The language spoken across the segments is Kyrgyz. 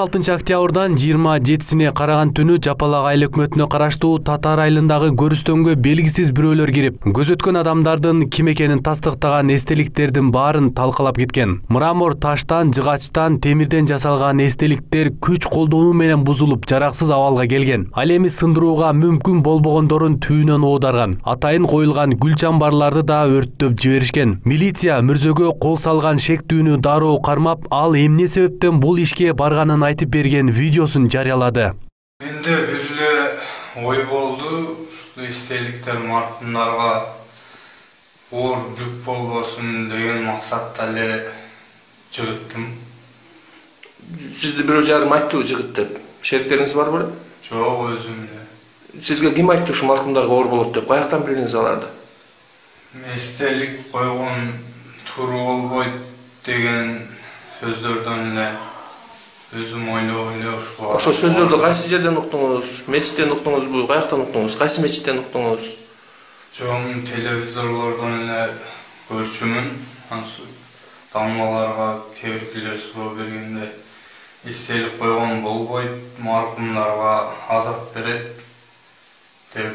26 октябрдан 27-сине караган түнү Жапалак айыл өкмөтүнө караштуу Татар айылындагы көрүстөнгө белгисиз бирөөлөр кирип, көз өткөн адамдардын ким экенин тастыктаган эстеликтердин баарын талкалап кеткен. Мрамор таштан, жыгачтан, темирден жасалган эстеликтер күч колдонуу менен бузулуп, жараксыз абалга келген. Ал эми сындырууга мүмкүн болбогондорун түбүнөн оодарган. Атайын коюлган гүл чамбарларды да өрттөп жиберишкен. Милиция мүрзөгө кол салган шектүүнү дароо кармап, ал эмне себептен бул ишке барганын айтып берген видеосун жарыялады. Менде бир эле ой болду, ушул эстеликтер маркумдарга оор жүк болбосун деген максатта эле жыгыттым. Сизди бирөө жарым айттыбы жыгыт деп? Шериктериңиз бар беле? Жок, өзүм эле. Сизге ким айтты ушу маркумдарга оор болот деп? Каяктан билдиңиз аларды? Эстелик койгон туру болбойт деген сөздөрдөн эле өзүм ойлоп эле ушул. Ошо сөздөрдү кайсы жерден уктуңуз? Мечиттен уктуңузбу? Каяктан уктуңуз? Кайсы мечиттен уктуңуз? Жок, телевизорлордон эле көрчүмүн. Дамаларга кээ-биркилер суроо бергенде эстелик койгон болбойт, маркумдарга азап берет деп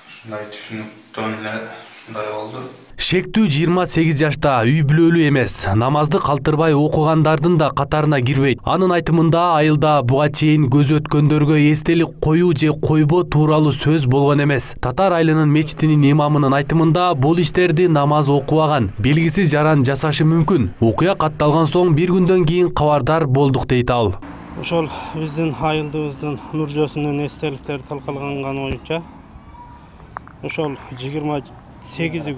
ушундай түшүнүктөн эле ушундай болду. Шектүү 28 жашта, үй бүлөлүү эмес, намазды калтырбай окугандардын да катарына кирбейт. Анын айтымында айылда буга чейин көз өткөндөргө эстелик коюу же койбоо тууралуу сөз болгон эмес. Татар айылынын мечитинин имамынын айтымында бул иштерди намаз окубаган, белгисиз жаран жасашы мүмкүн. Окуя катталган соң бир күндөн кийин кабардар болдук дейт ал. Ошол биздин айылыбыздын мүрзөсүнөн эстеликтер талкаланган боюнча ошол 28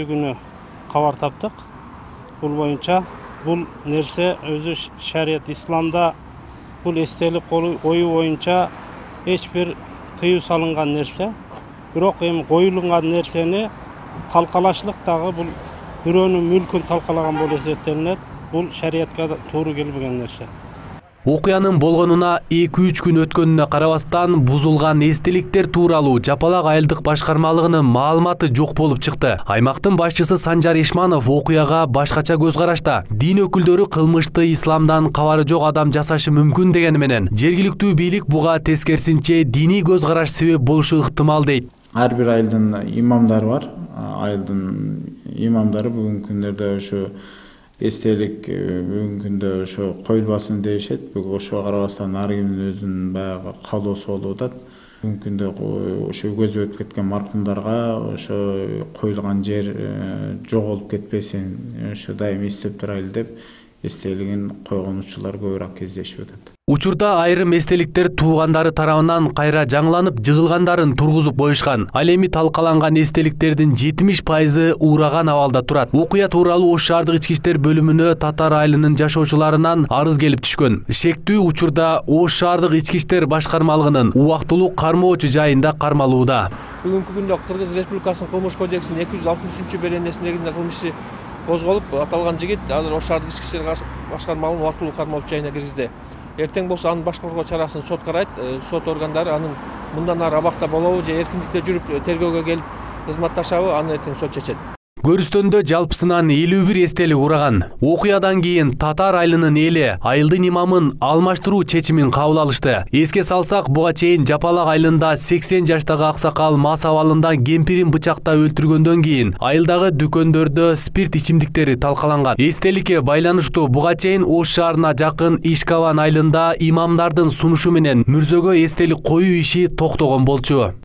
күнү кабар таптык. Бул боюнча бул нерсе өзү шарият исламда бул эстелик коюу боюнча эч бир тыюу салынган нерсе. Бирок эми коюлган нерсени талкалашлык дагы бул бирөөнүн мүлкүн талкалаган болуп эсептелинет. Бул шариятка туура келбеген нерсе. Окуянын болгонуна 2-3 күн өткөнүнө карабастан бузулган эстеликтер тууралуу Жапалак айылдык башкармалыгынын маалыматы жок болуп чыкты. Аймактын башчысы Санжар Ишманов окуяга башкача көз карашта. Дин өкүлдөрү кылмышты исламдан кабары жок адам жасашы мүмкүн дегени менен, жергиликтүү бийлик буга тескерисинче диний көз караш себеп болушу ыктымал дейт. Ар бир айылдын имамдары бар. Айылдын имамдары бүгүнкү күндөрдө ошо эстелик бүгүнкү күндө ошо коюлбасын дешет. Бүгүн ошого карабастан ар кимдин өзүнүн баягы каалоосу болуп атат. Бүгүнкү күндө ошо көзү өтүп кеткен маркумдарга ошо коюлган жер жоголуп кетпесин, ошо дайым эстеп турайлы деп эстелигин койгон учурлар көбүрөөк кездешип атат. Учурда айрым эстеликтер туугандары тарабынан кайра жаңыланып, жыгылгандарын тургузуп коюшкан. Ал эми талкаланган эстеликтердин 70% уураган абалда турат. Окуя тууралуу Ош шаардык ички иштер бөлүмүнө Татар айылынын жашоочуларынан арыз келип түшкөн. Шектүү учурда Ош шаардык ички иштер башкармалыгынын убактылуу кармоочу жайында кармалууда. Бүгүнкү күндө Кыргыз Республикасынын кылмыш кодексинин 263-беренеси негизинде кылмыш иши козголуп, аталган жигит азыр Ош шаардык ички иштер башкармалыгынын убактылуу кармоочу жайына киргизди. Эртең болсо анын башкаруу чарасын сот карайт. Сот органдары анын мындан ары абакта болобу же эркиндикте жүрүп тергөөгө келип кызматташабы, аны эртең сот чечет. Көрүстөндө жалпысынан 51 эстелик ураган. Окуядан кийин Татар айылынын эли айылдын имамын алмаштыруу чечимин кабыл алышты. Эске салсак, буга чейин Жапалак айылында 80 жаштагы аксакал мас абалында кемпирин бычактап өлтүргөндөн кийин айылдагы дүкөндөрдө спирт ичимдиктери талкаланган. Эстеликке байланыштуу буга чейин Ош шаарына жакын Ишкаван айылында имамдардын сунушу менен мүрзөгө эстелик коюу иши токтогон болчу.